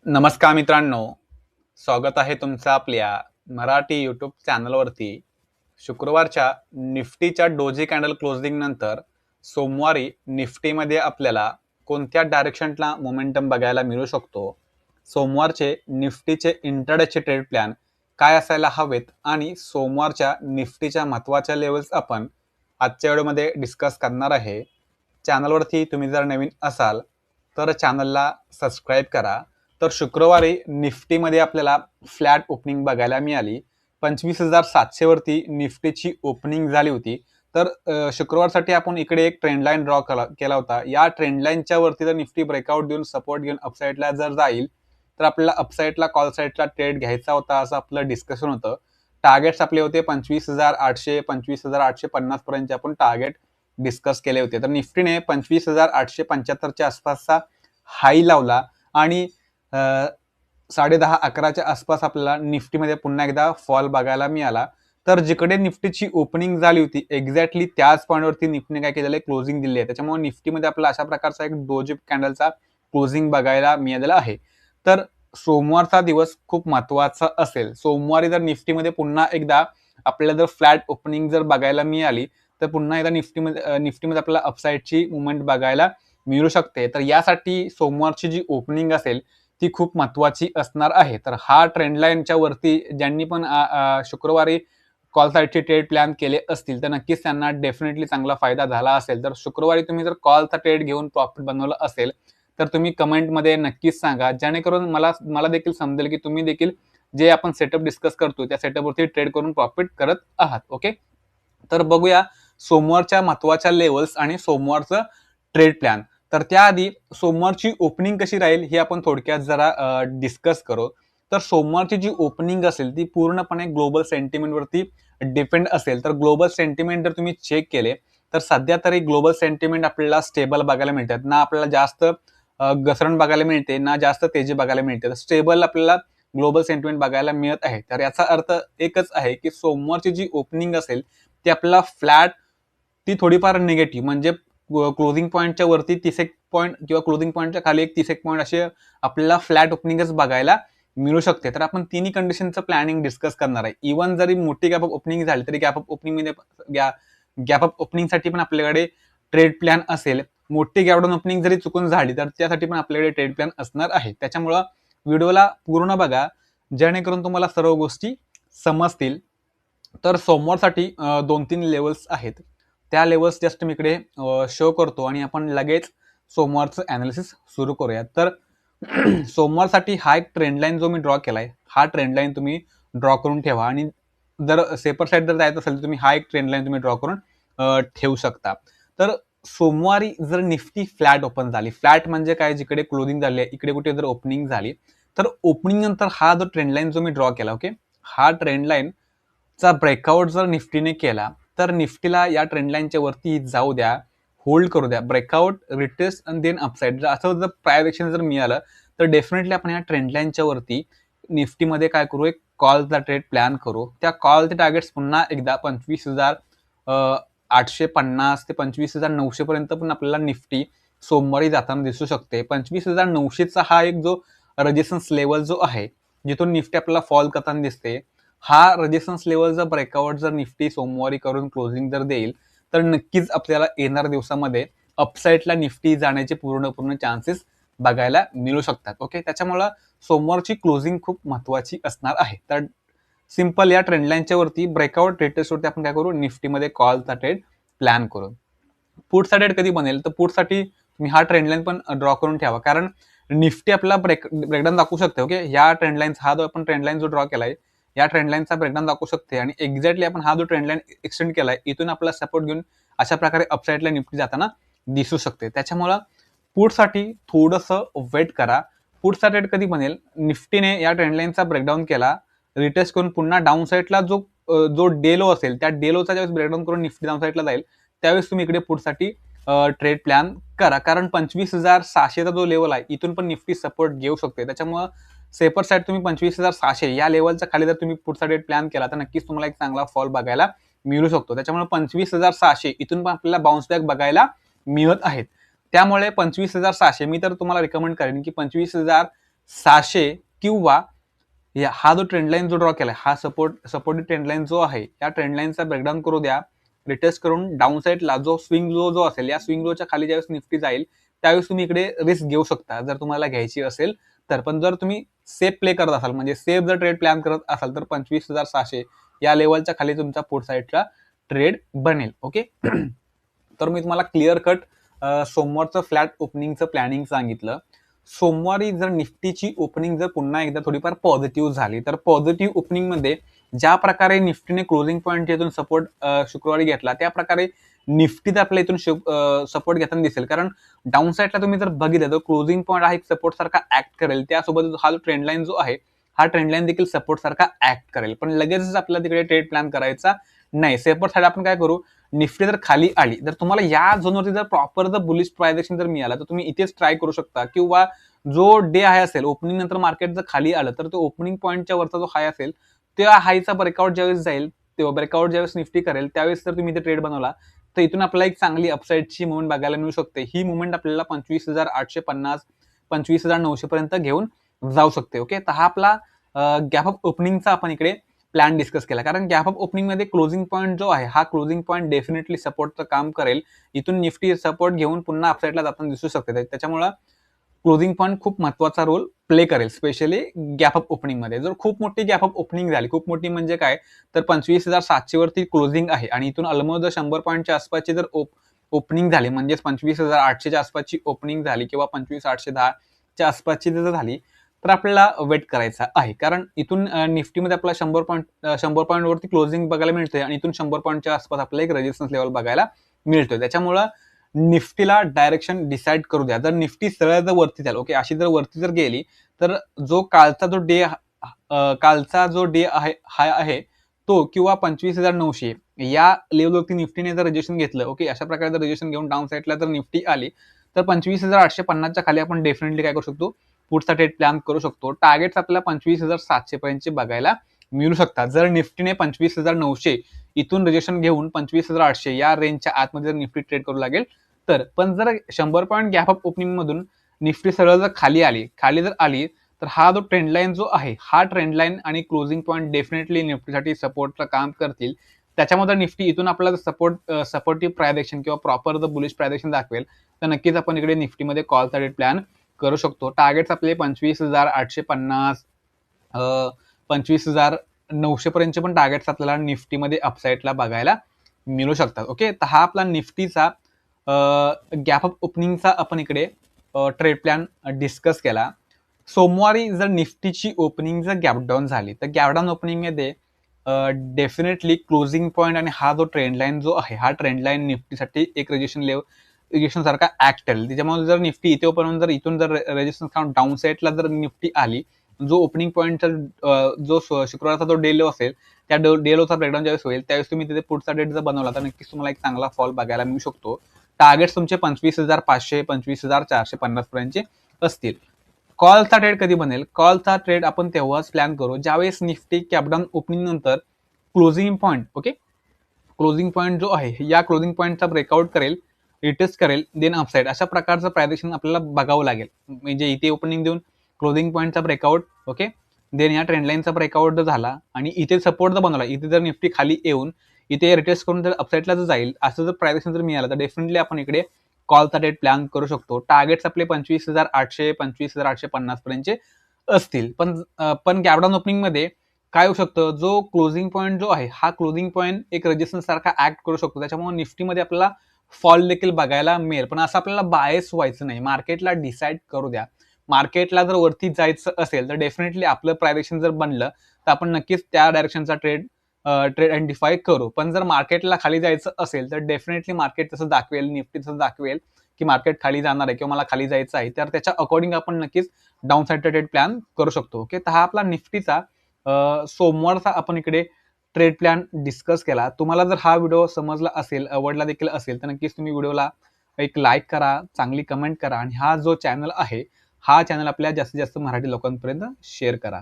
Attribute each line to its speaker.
Speaker 1: नमस्कार मित्रांनो, स्वागत आहे तुमचं आपल्या मराठी यूट्यूब चॅनलवरती. शुक्रवारच्या निफ्टीच्या डोजी कॅन्डल क्लोजिंग नंतर सोमवारी निफ्टीमध्ये आपल्याला कोणत्या डायरेक्शनला मोमेंटम बघायला मिळू शकतो, सोमवारचे निफ्टीचे इंट्राडेचे ट्रेड प्लॅन काय असायला हवेत आणि सोमवारच्या निफ्टीच्या महत्त्वाच्या लेवल्स आपण आजच्या व्हिडिओमध्ये डिस्कस करणार आहे. चॅनलवरती तुम्ही जर नवीन असाल तर चॅनलला सबस्क्राईब करा. तर शुक्रवारी निफ्टीमध्ये आपल्याला फ्लॅट ओपनिंग बघायला मिळाली. 25,700 वरती निफ्टीची ओपनिंग झाली होती. तर शुक्रवारसाठी आपण इकडे एक ट्रेंड लाईन ड्रॉ केला होता. या ट्रेंड लाईनच्या वरती जर निफ्टी ब्रेकआउट देऊन सपोर्ट घेऊन अपसाईडला जर जाईल तर आपल्याला अपसाईडला कॉल साईडला ट्रेड घ्यायचा होता असं आपलं डिस्कशन होतं. टार्गेट्स आपले होते 25,800 25,850 पर्यंत आपण टार्गेट डिस्कस केले होते. तर निफ्टीने 25,875च्या आसपासचा हाई लावला आणि 10:30-11च्या आसपास आपल्याला निफ्टीमध्ये पुन्हा एकदा फॉल बघायला मिळाला. तर जिकडे निफ्टीची ओपनिंग झाली होती एक्झॅक्टली त्याच पॉईंटवरती निफ्टीने काय केलेलं आहे, क्लोजिंग दिली आहे. त्याच्यामुळे निफ्टीमध्ये आपल्याला अशा प्रकारचा एक डोजी कॅन्डलचा क्लोजिंग बघायला मिळालेला आहे. तर सोमवारचा दिवस खूप महत्वाचा असेल. सोमवारी जर निफ्टीमध्ये पुन्हा एकदा आपल्याला जर फ्लॅट ओपनिंग जर बघायला मिळाली तर पुन्हा एकदा निफ्टीमध्ये आपल्याला अपसाईडची मुवमेंट बघायला मिळू शकते. तर यासाठी सोमवारची जी ओपनिंग असेल ती खूप महत्वाची असणार आहे. तर हा ट्रेंड लाईनच्या वरती ज्यांनी पण शुक्रवारी कॉल साईडचे ट्रेड प्लॅन केले असतील तर नक्कीच त्यांना डेफिनेटली चांगला फायदा झाला असेल. तर शुक्रवारी तुम्ही जर कॉलचा ट्रेड घेऊन प्रॉफिट बनवलं असेल तर तुम्ही कमेंटमध्ये नक्कीच सांगा, जेणेकरून मला देखील समजेल की तुम्ही देखील जे आपण सेटअप डिस्कस करतो त्या सेटअपवरती ट्रेड करून प्रॉफिट करत आहात. ओके, तर बघूया सोमवारच्या महत्वाच्या लेवल्स आणि सोमवारचं ट्रेड प्लॅन. तर त्याआधी सोमवारची ओपनिंग कशी राहील हे आपण थोडक्यात जरा डिस्कस करू. तर सोमवारची जी ओपनिंग असेल ती पूर्णपणे ग्लोबल सेंटिमेंटवरती डिपेंड असेल. तर ग्लोबल सेंटिमेंट जर तुम्ही चेक केले तर सध्या तरी ग्लोबल सेंटिमेंट आपल्याला स्टेबल बघायला मिळतात. ना आपल्याला जास्त घसरण बघायला मिळते ना जास्त तेजी बघायला मिळते. तर स्टेबल आपल्याला ग्लोबल सेंटिमेंट बघायला मिळत आहे. तर याचा अर्थ एकच आहे की सोमवारची जी ओपनिंग असेल ती आपल्याला फ्लॅट, ती थोडीफार निगेटिव्ह म्हणजे क्लोजिंग पॉईंटच्या वरती 30 पॉईंट किंवा क्लोजिंग पॉईंटच्या खाली एक 30 पॉईंट असे आपल्याला फ्लॅट ओपनिंगच बघायला मिळू शकते. तर आपण तिन्ही कंडिशनचं प्लॅनिंग डिस्कस करणार आहे. इव्हन जरी मोठी गॅप अप ओपनिंग झाली तरी गॅप अप ओपनिंगसाठी पण आपल्याकडे ट्रेड प्लॅन असेल. मोठी गॅप डाऊन ओपनिंग जरी चुकून झाली तर त्यासाठी पण आपल्याकडे ट्रेड प्लॅन असणार आहे. त्याच्यामुळं व्हिडिओला पूर्ण बघा जेणेकरून तुम्हाला सर्व गोष्टी समजतील. तर सोमवारसाठी 2-3 लेवल्स आहेत. त्या लेवल्स जस्ट मी इकडे शो करतो आणि आपण लगेच सोमवारचं अनालिसिस सुरू करूया. तर सोमवारसाठी हा एक ट्रेंड लाईन जो मी ड्रॉ केलाय, हा ट्रेंड लाईन तुम्ही ड्रॉ करून ठेवा आणि जर सेपर साईड जर जायचं असेल तर तुम्ही हा एक ट्रेंड लाईन तुम्ही ड्रॉ करून ठेवू शकता. तर सोमवारी जर निफ्टी फ्लॅट ओपन झाली, फ्लॅट म्हणजे काय, जिकडे क्लोजिंग झाली आहे इकडे कुठे जर ओपनिंग झाली तर ओपनिंग नंतर हा जो ट्रेंड लाईन जो मी ड्रॉ केला, ओके, हा ट्रेंड लाईन चा ब्रेकआउट जर निफ्टीने केला तर निफ्टीला या ट्रेंड लाईनच्या वरती जाऊ द्या, होल्ड करू द्या, ब्रेकआउट, रिटेस्ट आणि देन अपसाइड. जर असं जर प्रायर एक्शन जर मिळालं तर डेफिनेटली आपण या ट्रेंड लाईनच्या वरती निफ्टीमध्ये काय करू, एक कॉलचा ट्रेड प्लॅन करू. त्या कॉलचे टार्गेट्स पुन्हा एकदा 25,850 ते 25,900 पर्यंत पण आपल्याला निफ्टी सोमवारी जाताना दिसू शकते. 25,900चा हा एक जो रेजिस्टन्स लेवल जो आहे जिथून निफ्टी आपल्याला फॉल करताना दिसते, हा रेजिस्टन्स लेवलचा ब्रेकआउट जर निफ्टी सोमवारी करून क्लोजिंग जर देईल तर नक्कीच आपल्याला येणाऱ्या दिवसामध्ये अपसाईडला निफ्टी जाण्याचे पूर्ण चान्सेस बघायला मिळू शकतात. ओके, त्याच्यामुळं सोमवारची क्लोजिंग खूप महत्वाची असणार आहे. तर सिंपल या ट्रेंड लाईनच्या वरती ब्रेकआउट रेटेस्ट वरती आपण काय करू, निफ्टीमध्ये कॉलचा ट्रेड प्लॅन करू. पुटचा ट्रेड कधी बनेल तर पुटसाठी तुम्ही हा ट्रेंड लाईन पण ड्रॉ करून ठेवा, कारण निफ्टी आपला ब्रेकडाऊन दाखवू शकते. ओके, या ट्रेंड लाईन हा जो आपण ट्रेंड लाईन जो ड्रॉ केलाय या ट्रेंड लाईनचा ब्रेकडाऊन दाखवू शकते आणि एक्झॅक्टली आपण हा जो ट्रेंड लाईन एक्सटेंड केलाय इथून आपला सपोर्ट घेऊन अशा प्रकारे अपसाईडला निफ्टी जाताना दिसू शकते. त्याच्यामुळं पुटसाठी थोडंसं वेट करा. पुटचा ट्रेड कधी बनेल, निफ्टीने या ट्रेंड लाईनचा ब्रेकडाऊन केला, रिटेस्ट करून पुन्हा डाऊन साईडला जो डेलो असेल त्या डेलोचा ज्यावेळेस ब्रेकडाऊन करून निफ्टी डाऊन साईडला जाईल त्यावेळेस तुम्ही इकडे पुटसाठी ट्रेड प्लॅन करा, कारण 25,600चा जो लेवल आहे इथून पण निफ्टी सपोर्ट घेऊ शकते. त्याच्यामुळे सेपर साईड तुम्ही 25,600 या लेवलच्या खाली जर तुम्ही पुटचा ट्रेड प्लॅन केला तर नक्कीच तुम्हाला एक चांगला फॉल बघायला मिळू शकतो. त्याच्यामुळे 25,600 इथून पण आपल्याला बाउन्स बॅक बघायला मिळत आहेत. त्यामुळे 25,600 मी तर तुम्हाला रिकमेंड करेन की 600 किंवा हा जो ट्रेंड लाईन जो ड्रॉ केलाय हा सपोर्टिव्ह ट्रेंड लाईन जो आहे या ट्रेंड लाईनचा ब्रेकडाऊन करू द्या, रिटेस्ट करून डाऊन साईडला जो स्विंग जो असेल या स्विंग लोच्या खाली ज्यावेळेस निफ्टी जाईल त्यावेळेस तुम्ही इकडे रिस्क घेऊ शकता जर तुम्हाला घ्यायची असेल तर. पण जर तुम्ही सेफ प्ले करत असाल म्हणजे सेफ जर ट्रेड प्लॅन करत असाल तर 25,600 या लेवलच्या खाली तुमचा पुट साईडचा ट्रेड बनेल. ओके तर मी तुम्हाला क्लिअर कट सोमवारचं फ्लॅट ओपनिंगचं प्लॅनिंग सांगितलं. सोमवारी जर निफ्टीची ओपनिंग जर पुन्हा एकदा थोडीफार पॉझिटिव्ह झाली तर पॉझिटिव्ह ओपनिंग मध्ये ज्या प्रकारे निफ्टीने क्लोजिंग पॉईंट इथून सपोर्ट शुक्रवारी घेतला त्या प्रकारे निफ्टीत आपल्या इथून सपोर्ट घेताना दिसेल. कारण डाऊन साईडला तुम्ही जर बघितलं तर क्लोजिंग पॉईंट हा एक सपोर्ट सारखा ऍक्ट करेल, त्यासोबत हा जो ट्रेंड लाईन जो आहे हा ट्रेंड लाईन देखील सपोर्ट सारखा ऍक्ट करेल. पण लगेचच आपल्याला तिकडे ट्रेड प्लॅन करायचा नाही. सेपर साईड आपण काय करू, निफ्टी जर खाली आली तर तुम्हाला या झोनवरती जर प्रॉपर जर बुलिश प्राइस जर मिळाला तर तुम्ही इथेच ट्राय करू शकता. किंवा जो डे हाय असेल ओपनिंग नंतर मार्केट जर खाली आलं तर तो ओपनिंग पॉईंटच्या वरचा जो हाय असेल त्या हायचा ब्रेकआउट ज्यावेळेस जाईल तेव्हा ब्रेकआउट ज्यावेळेस निफ्टी करेल त्यावेळेस जर तुम्ही इथे ट्रेड बनवला तर इथून आपल्याला एक चांगली अपसाईडची मुवमेंट बघायला मिळू शकते. ही मुवमेंट आपल्याला 25,850 25,900 पर्यंत घेऊन जाऊ शकते. ओके तर हा आपला गॅप ऑफ ओपनिंगचा आपण इकडे प्लॅन डिस्कस केला. कारण गॅप ऑफ ओपनिंग मध्ये क्लोजिंग पॉईंट जो आहे हा क्लोजिंग पॉईंट डेफिनेटली सपोर्टचं काम करेल. इथून निफ्टी सपोर्ट घेऊन पुन्हा अपसाईडला जाताना दिसू शकते. त्याच्यामुळे क्लोजिंग पॉईंट खूप महत्वाचा रोल प्ले करेल स्पेशली गॅप ऑफ ओपनिंग मध्ये. जर खूप मोठी गॅप ऑफ ओपनिंग झाली, खूप मोठी म्हणजे काय तर 25,700 वरती क्लोजिंग आहे आणि इथून ऑलमोस्ट 100 पॉईंटच्या आसपासची जर ओपनिंग झाली म्हणजेच 25,800च्या आसपासची ओपनिंग झाली किंवा 25,810च्या आसपासची जर झाली तर आपल्याला वेट करायचा आहे. कारण इथून निफ्टीमध्ये आपल्याला 100 पॉईंट वरती क्लोजिंग बघायला मिळते आणि इथून 100 पॉईंटच्या आसपास आपल्याला एक रेजिस्टन्स लेवल बघायला मिळतोय. त्याच्यामुळं निफ्टीला डायरेक्शन डिसाईड करू द्या. जर निफ्टी सरळ जर वरती जाईल, ओके अशी जर वरती जर गेली तर जो कालचा जो डे आहे तो किंवा 25,900 या लेवलवरती निफ्टीने जर रजिस्ट्रेशन घेतलं, ओके अशा प्रकारे जर रजिस्ट्रेशन घेऊन डाऊन साईडला जर निफ्टी आली तर 25,850च्या खाली आपण डेफिनेटली काय करू शकतो, पुढचा ट्रेड प्लॅन करू शकतो. टार्गेट्स आपल्याला 25,700 पर्यंतचे बघायला मिळू शकतात. जर निफ्टीने 25,900 इथून रजिस्ट्रेशन घेऊन 25,800 या रेंजच्या आतमध्ये जर निफ्टी ट्रेड करू लागेल तर. पण जर 100 पॉईंट गॅप ऑफ ओपनिंग मधून निफ्टी सरळ जर खाली जर आली तर हा जो ट्रेंड लाईन जो आहे हा ट्रेंड लाईन आणि क्लोजिंग पॉईंट डेफिनेटली निफ्टीसाठी सपोर्टचं काम करतील. त्याच्यामध्ये निफ्टी इथून आपल्याला सपोर्टिव्ह प्राइस किंवा प्रॉपर जर बुलिश प्राइस दाखवेल तर नक्कीच आपण इकडे निफ्टीमध्ये कॉलचा रेट प्लॅन करू शकतो. टार्गेट्स आपले 25,850 25,900 पर्यंतचे पण टार्गेट्स आपल्याला निफ्टीमध्ये अपसाईडला बघायला मिळू शकतात. ओके तर हा आपला निफ्टीचा गॅप ऑफ ओपनिंगचा आपण इकडे ट्रेड प्लॅन डिस्कस केला. सोमवारी जर निफ्टीची ओपनिंग जर गॅपडाऊन झाली तर गॅपडाऊन ओपनिंग मध्ये डेफिनेटली क्लोजिंग पॉईंट आणि हा जो ट्रेंड लाईन जो आहे हा ट्रेंड लाईन निफ्टीसाठी एक रजिस्ट्रेशन सारखा ऍक्ट करेल. त्याच्यामुळे जर निफ्टी इथे पर्यंत जर इथून जर रजिस्ट्रेशन काउंट डाऊन साईडला जर निफ्टी आली, जो ओपनिंग पॉईंटचा जो शुक्रवारचा जो डे लो असेल त्या डे लोचा ब्रेकडाऊन ज्यावेळेस होईल त्यावेळेस तुम्ही तिथे पुढचा डेट जर बनवला तर नक्कीच तुम्हाला एक चांगला फॉल बघायला मिळू शकतो. टार्गेट्स तुमचे 25,500 25,450 पर्यंतचे असतील. कॉलचा ट्रेड कधी बनेल, कॉलचा ट्रेड आपण तेव्हाच प्लॅन करू ज्यावेळेस निफ्टी कॅपडाऊन ओपनिंग नंतर closing point, okay closing point जो आहे या क्लोजिंग पॉईंटचा ब्रेकआउट करेल, रिटेस्ट करेल, देन अपसाईड अशा प्रकारचं प्राइस आपल्याला बघावं लागेल. म्हणजे इथे ओपनिंग देऊन क्लोजिंग पॉईंटचा ब्रेकआउट, ओके देन या ट्रेंड लाईनचा ब्रेकआउट जर झाला आणि इथे सपोर्ट जर बनवला, इथे जर निफ्टी खाली येऊन इथे रिटेस्ट करून जर अपसाईडला जर जाईल असं जर प्राइस जर मिळालं तर डेफिनेटली आपण इकडे कॉलचा डेट प्लॅन करू शकतो. टार्गेट्स आपले 25,800 25,850 पर्यंतचे असतील. पण गॅपडाऊन ओपनिंग मध्ये काय होऊ शकतं, जो क्लोजिंग पॉईंट जो आहे हा क्लोजिंग पॉईंट एक रेजिस्टन्स सारखा ऍक्ट करू शकतो. त्याच्यामुळे निफ्टीमध्ये आपल्याला फॉल देखील बघायला मिळेल. पण असं आपल्याला बायस व्हायचं नाही, मार्केटला डिसाईड करू द्या. मार्केटला जर वरती जायचं असेल तर डेफिनेटली आपलं प्रायवेशन जर बनलं तर आपण नक्कीच त्या डायरेक्शनचा ट्रेड आयडेंटिफाय करू. पण जर मार्केटला खाली जायचं असेल तर डेफिनेटली मार्केट तसं दाखवेल, निफ्टी तसं दाखवेल की मार्केट खाली जाणार आहे किंवा मला खाली जायचं आहे, तर त्याच्या अकॉर्डिंग आपण नक्कीच डाऊन साईड ट्रेड प्लॅन करू शकतो. ओके तर हा आपला निफ्टीचा सोमवारचा आपण इकडे ट्रेड प्लॅन डिस्कस केला. तुम्हाला जर हा व्हिडिओ समजला असेल, आवडला देखील असेल तर नक्कीच तुम्ही व्हिडिओला एक लाईक करा, चांगली कमेंट करा आणि हा जो चॅनल आहे हा चॅनल आपल्या जास्तीत जास्त मराठी लोकांपर्यंत शेअर करा.